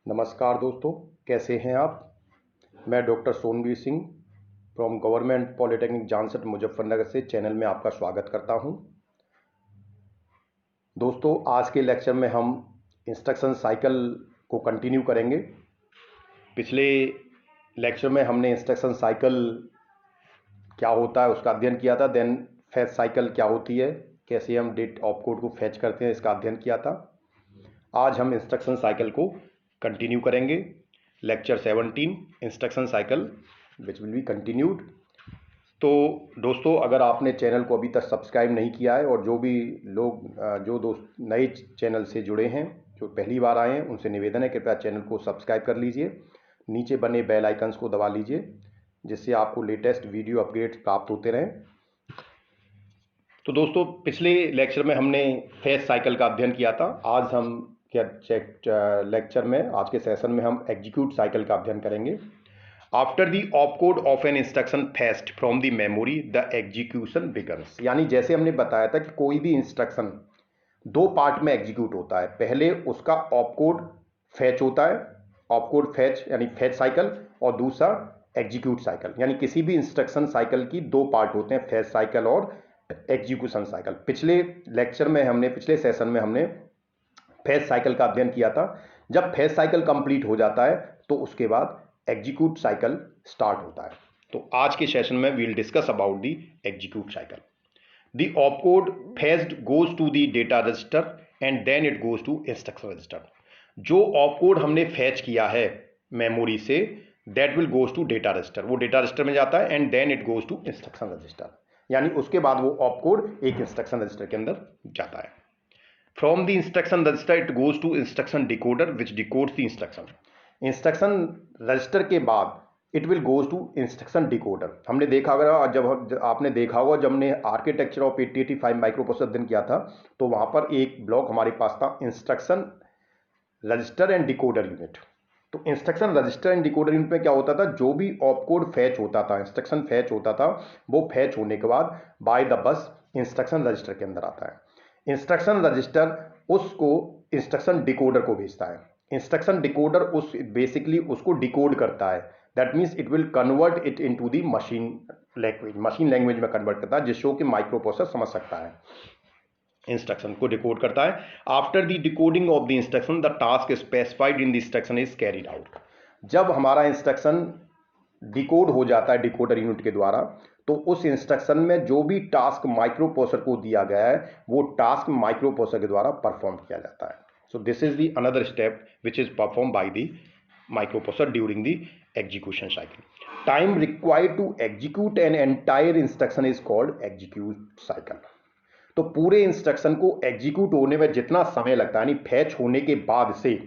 नमस्कार दोस्तों, कैसे हैं आप। मैं doctor Sonveer Singh from government polytechnic Jansath Muzaffarnagar से चैनल में आपका स्वागत करता हूं। दोस्तों, आज के लेक्चर में हम इंस्ट्रक्शन साइकिल को कंटिन्यू करेंगे। पिछले लेक्चर में हमने इंस्ट्रक्शन साइकिल क्या होता है उसका अध्ययन किया था। देन फैच साइकिल क्या होती है, कैसे हम डेट ऑफ कोड को फैच करते हैं, इसका अध्ययन किया था। आज हम इंस्ट्रक्शन साइकिल को कंटिन्यू करेंगे। Lecture 17 instruction cycle which will be continued. तो दोस्तों, अगर आपने चैनल को अभी तक सब्सक्राइब नहीं किया है और जो भी लोग जो दोस्त नए चैनल से जुड़े हैं, जो पहली बार आए हैं, उनसे निवेदन है कृपया चैनल को सब्सक्राइब कर लीजिए। नीचे बने बेल आइकन्स को दबा लीजिए जिससे आपको लेटेस्ट वीडियो अपडेट प्राप्त होते रहें। तो दोस्तों, पिछले लेक्चर में हमने फैच साइकिल का अध्ययन किया था। आज हम लेक्चर में, आज के सेशन में हम एग्जीक्यूट साइकिल का अध्ययन करेंगे। After the opcode of an instruction fetched from the memory the execution begins. यानी जैसे हमने बताया था कि कोई भी इंस्ट्रक्शन दो पार्ट में एग्जीक्यूट होता है। पहले उसका ऑपकोड फैच होता है, ऑपकोड फैच यानी फैच साइकिल, और दूसरा एग्जीक्यूट साइकिल। यानी किसी भी इंस्ट्रक्शन साइकिल की दो पार्ट होते हैं, फैच साइकिल और एग्जीक्यूशन साइकिल। पिछले सेशन में हमने फैच साइकिल का अध्ययन किया था। जब फैच साइकिल कंप्लीट हो जाता है तो उसके बाद एग्जीक्यूट साइकिल स्टार्ट होता है। तो आज के सेशन में we will discuss about the execute cycle. The opcode fetched goes to the data register and then it goes to instruction register. जो ऑपकोड हमने फैच किया है मेमोरी से, that will goes to data register. वो data register में जाता है and then it goes to instruction register. यानी उसके बाद वो ऑपकोड एक इंस्ट्रक्शन रजिस्टर के अंदर जाता है। From the instruction register it goes to instruction decoder which decodes the instruction. Instruction register के बाद it will goes to instruction decoder. हमने देखा, अगर जब आपने देखा होगा, जब हमने आर्किटेक्चर ऑफ 8085 माइक्रो प्रोसेसर अध्ययन किया था तो वहां पर एक ब्लॉक हमारे पास था instruction register and decoder unit. तो instruction register and decoder unit में क्या होता था, जो भी ऑपकोड फैच होता था, इंस्ट्रक्शन फैच होता था, वो फैच होने के बाद by the bus instruction register के अंदर आता है। इंस्ट्रक्शन रजिस्टर उसको इंस्ट्रक्शन डिकोडर को भेजता है। इंस्ट्रक्शन डिकोडर बेसिकली उसको डिकोड करता है। That means it will convert it into the machine language में कन्वर्ट करता है, जिसको कि माइक्रो प्रोसेसर समझ सकता है। इंस्ट्रक्शन को डिकोड करता है। After the decoding of the instruction the task specified in the instruction is carried out. जब हमारा इंस्ट्रक्शन डिकोड हो जाता है डिकोडर यूनिट के द्वारा, तो उस इंस्ट्रक्शन में जो भी टास्क माइक्रो प्रोसेसर को दिया गया है वो टास्क माइक्रो प्रोसेसर के द्वारा परफॉर्म किया जाता है। So this is the another step which is perform by the micro processor during the execution cycle. Time required to execute an entire instruction is called execute cycle. तो पूरे instruction को execute होने में जितना समय लगता है, यानी फैच होने के बाद से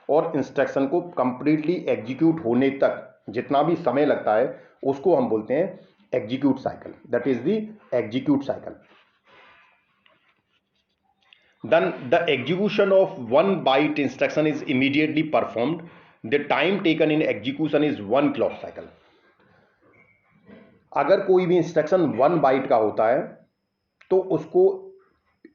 और इंस्ट्रक्शन को कंप्लीटली एग्जीक्यूट होने तक जितना भी समय लगता है, उसको हम बोलते हैं execute cycle. That is the execute cycle. Then the execution of one byte instruction is immediately performed. The time taken in execution is 1 clock cycle. अगर कोई भी इंस्ट्रक्शन 1 बाइट का होता है तो उसको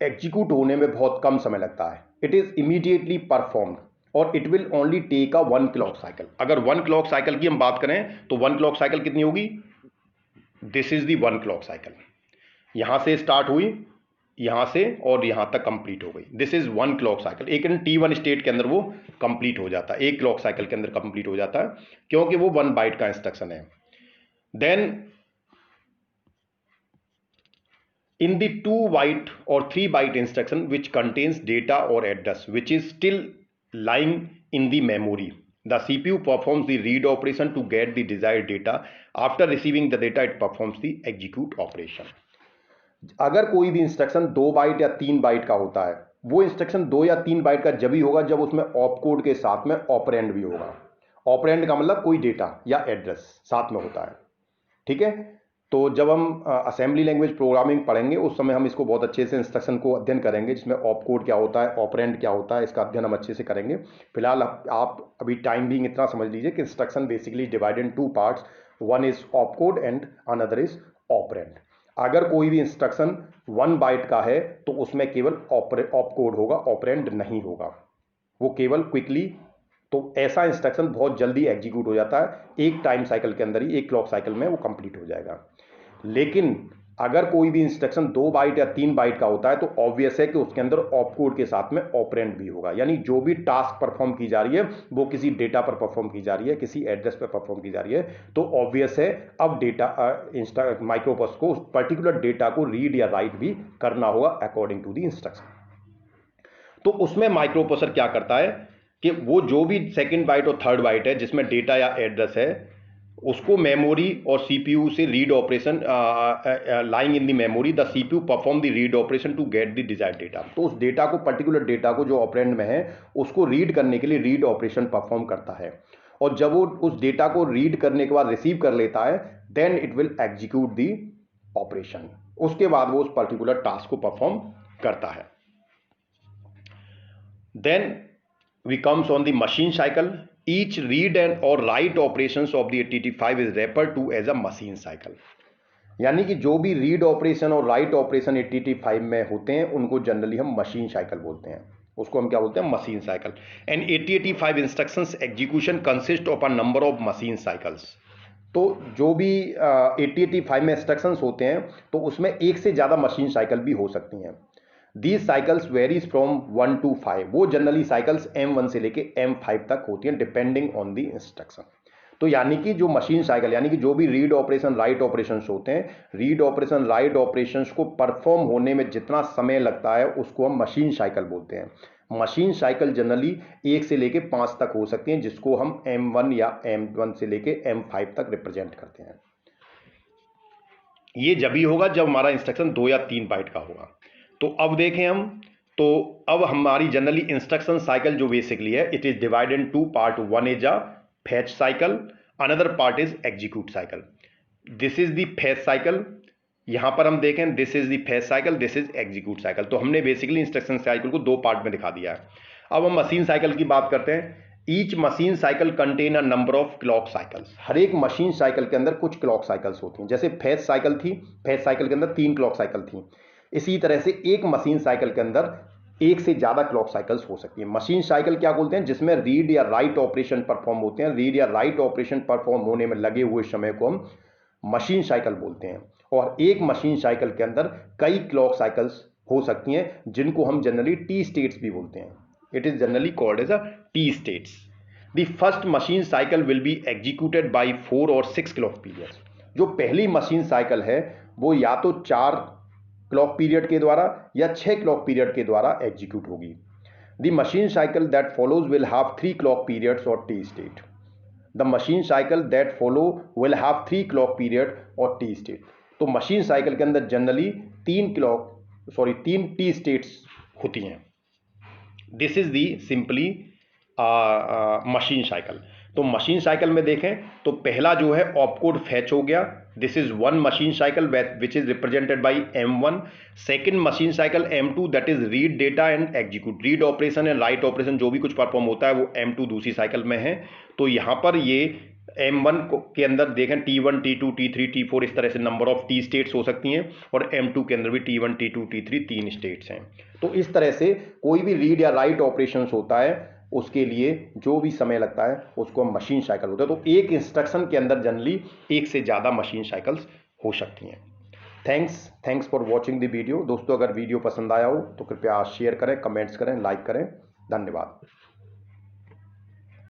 एग्जीक्यूट होने में बहुत कम समय लगता है। इट इज इमीडिएटली परफॉर्म्ड और it will only take a 1 clock cycle. अगर 1 क्लॉक साइकिल की हम बात करें तो 1 क्लॉक साइकिल कितनी होगी, this is the 1 clock cycle. यहां से स्टार्ट हुई, यहां से और यहां तक कंप्लीट हो गई, दिस इज 1 क्लॉक साइकिल। एक T1 स्टेट के अंदर वो कंप्लीट हो जाता है, 1 क्लॉक साइकिल के अंदर कंप्लीट हो जाता है, क्योंकि वो 1 बाइट का इंस्ट्रक्शन है। Then in the 2 byte or 3 byte instruction which contains data or address which is still lying in the memory, the CPU performs the read operation to get the desired data. After receiving the data it performs the execute operation. अगर कोई भी instruction 2 bite या 3 bite का होता है, वो instruction 2 या 3 bite का जब ही होगा जब उसमें ऑपकोड के साथ में ऑपरेंड भी होगा। ऑपरेंड का मतलब कोई डेटा या एड्रेस साथ में होता है, ठीक है। तो जब हम असेंबली लैंग्वेज प्रोग्रामिंग पढ़ेंगे उस समय हम इसको बहुत अच्छे से इंस्ट्रक्शन को अध्ययन करेंगे, जिसमें ऑपकोड क्या होता है, ऑपरेंड क्या होता है, इसका अध्ययन हम अच्छे से करेंगे। फिलहाल आप अभी टाइम बीइंग इतना समझ लीजिए कि instruction basically divided in 2 parts, one is opcode and another is operand. अगर कोई भी इंस्ट्रक्शन 1 बाइट का है तो उसमें केवल ऑपकोड होगा, ऑपरेंड नहीं होगा। वो केवल क्विकली तो ऐसा इंस्ट्रक्शन बहुत जल्दी एग्जीक्यूट हो जाता है, एक टाइम साइकिल के अंदर ही, एक क्लॉक साइकिल में वो कंप्लीट हो जाएगा। लेकिन अगर कोई भी इंस्ट्रक्शन 2 बाइट या 3 बाइट का होता है तो ऑब्वियस है कि उसके अंदर ऑपकोड के साथ में ऑपरेंड भी होगा, यानी जो भी टास्क परफॉर्म की जा रही है वो किसी डेटा पर परफॉर्म की जा रही है, किसी एड्रेस पर परफॉर्म की जा रही है। तो ऑब्वियस है अब डेटा माइक्रोप्रोसेसर को उस पर्टिकुलर डेटा को रीड या राइट भी करना होगा अकॉर्डिंग टू द इंस्ट्रक्शन। तो उसमें माइक्रोप्रोसेसर क्या करता है कि वो जो भी सेकंड बाइट और थर्ड बाइट है जिसमें डेटा या एड्रेस है, उसको मेमोरी और सीपीयू से read operation lying in the memory, the CPU perform the read operation to get the desired data. तो उस डेटा को, पर्टिकुलर डेटा को जो ऑपरेंड में है उसको रीड करने के लिए रीड ऑपरेशन परफॉर्म करता है, और जब वो उस डेटा को रीड करने के बाद रिसीव कर लेता है then it will execute the operation. उसके बाद वो उस पर्टिकुलर टास्क को परफॉर्म करता है। Then we comes on the machine cycle. Each read and or write operations of the 8085 is referred to as a machine cycle. यानी कि जो भी रीड ऑपरेशन और राइट ऑपरेशन 8085 में होते हैं उनको जनरली हम मशीन साइकिल बोलते हैं, उसको हम क्या बोलते हैं, machine cycle. And 8085 instructions execution consist of a number of machine cycles. तो जो भी 8085 में इंस्ट्रक्शंस होते हैं तो उसमें एक से ज़्यादा मशीन साइकिल भी हो सकती हैं। These cycles varies from 1 to 5. वो जनरली साइकिल्स M1 से लेके M5 तक होती हैं डिपेंडिंग ऑन दी इंस्ट्रक्शन। तो यानी कि जो मशीन साइकिल, यानी कि जो भी रीड ऑपरेशन राइट ऑपरेशंस होते हैं, रीड ऑपरेशन राइट ऑपरेशंस को परफॉर्म होने में जितना समय लगता है उसको हम मशीन साइकिल बोलते हैं। मशीन साइकिल जनरली 1 से लेके 5 तक हो सकती हैं, जिसको हम M1 या M1 से लेके M5 तक रिप्रेजेंट करते हैं। ये जब भी होगा जब हमारा इंस्ट्रक्शन 2 या 3 बाइट का होगा। तो अब देखें हम, तो अब हमारी जनरली इंस्ट्रक्शन साइकिल जो बेसिकली है, it is divided in 2 part. One is a fetch cycle, another part is execute cycle. This is the fetch cycle, यहां पर हम देखें this is the fetch cycle, this is execute cycle. तो हमने basically instruction cycle को 2 part में दिखा दिया है। अब हम मशीन साइकिल की बात करते हैं। Each machine cycle contain a number of clock cycles. हर एक मशीन साइकिल के अंदर कुछ क्लॉक साइकिल्स होती हैं। जैसे फैच साइकिल थी, फैच साइकिल के अंदर 3 क्लॉक साइकिल थी। इसी तरह से एक मशीन साइकिल के अंदर एक से ज्यादा क्लॉक साइकिल्स हो सकती है। मशीन साइकिल क्या बोलते हैं, जिसमें रीड या राइट ऑपरेशन परफॉर्म होते हैं। रीड या राइट ऑपरेशन परफॉर्म होने में लगे हुए समय को हम मशीन साइकिल बोलते हैं। और एक मशीन साइकिल के अंदर कई क्लॉक साइकिल्स हो सकती हैं, जिनको हम जनरली टी स्टेट्स भी बोलते हैं। It is generally called as a T states. The first machine cycle will be executed by 4 और 6 क्लॉक पीरियड्स। जो पहली मशीन साइकिल है वो या तो 4 क्लॉक पीरियड के द्वारा या 6 क्लॉक पीरियड के द्वारा एग्जीक्यूट होगी। The machine cycle that follows will have 3 clock periods और T state. The machine cycle that follow will have 3 clock period और टी स्टेट। तो मशीन साइकिल के अंदर जनरली 3 टी स्टेट्स होती हैं। This is the simply machine cycle. तो machine cycle में देखें तो पहला जो है ऑपकोड फैच हो गया, this is one machine cycle which is represented by M1। Second machine cycle M2 that is read data and execute. Read operation and write operation जो भी कुछ परफॉर्म होता है वो M2 दूसरी साइकिल में है। तो यहाँ पर ये M1 के अंदर देखें T1 T2 T3 T4 इस तरह से नंबर ऑफ टी स्टेट्स हो सकती हैं, और M2 के अंदर भी T1 T2 T3 3 स्टेट्स हैं। तो इस तरह से कोई भी रीड या राइट ऑपरेशन होता है उसके लिए जो भी समय लगता है उसको हम मशीन साइकिल होता है। तो एक इंस्ट्रक्शन के अंदर जनरली एक से ज़्यादा मशीन साइकिल्स हो सकती हैं। Thanks for watching the video. दोस्तों अगर वीडियो पसंद आया हो तो कृपया शेयर करें, कमेंट्स करें, लाइक करें। धन्यवाद।